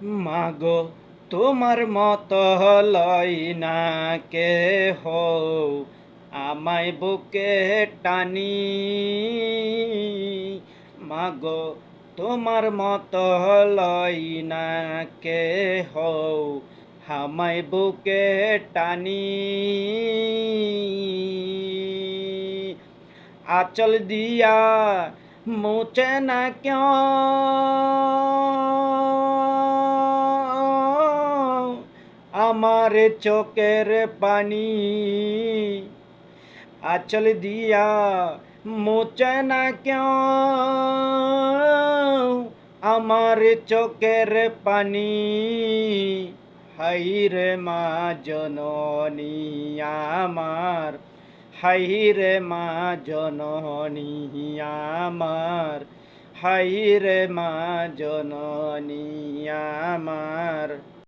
মাগো তোমার মতো লয় না কেহ, আমায় বুকে টানি। মাগো তোমার মতো লয় না কেহ, আমায় বুকে টানি। আঁচল দিয়া মুছে না ক্यों আমার চোখের পানি। আঁচল দিয়া মুছে না क्यों আমার চোখের পানি। হাইরে মা জননী আমার, হাইরে মা জননী আমার, হাইরে মা জননী আমার।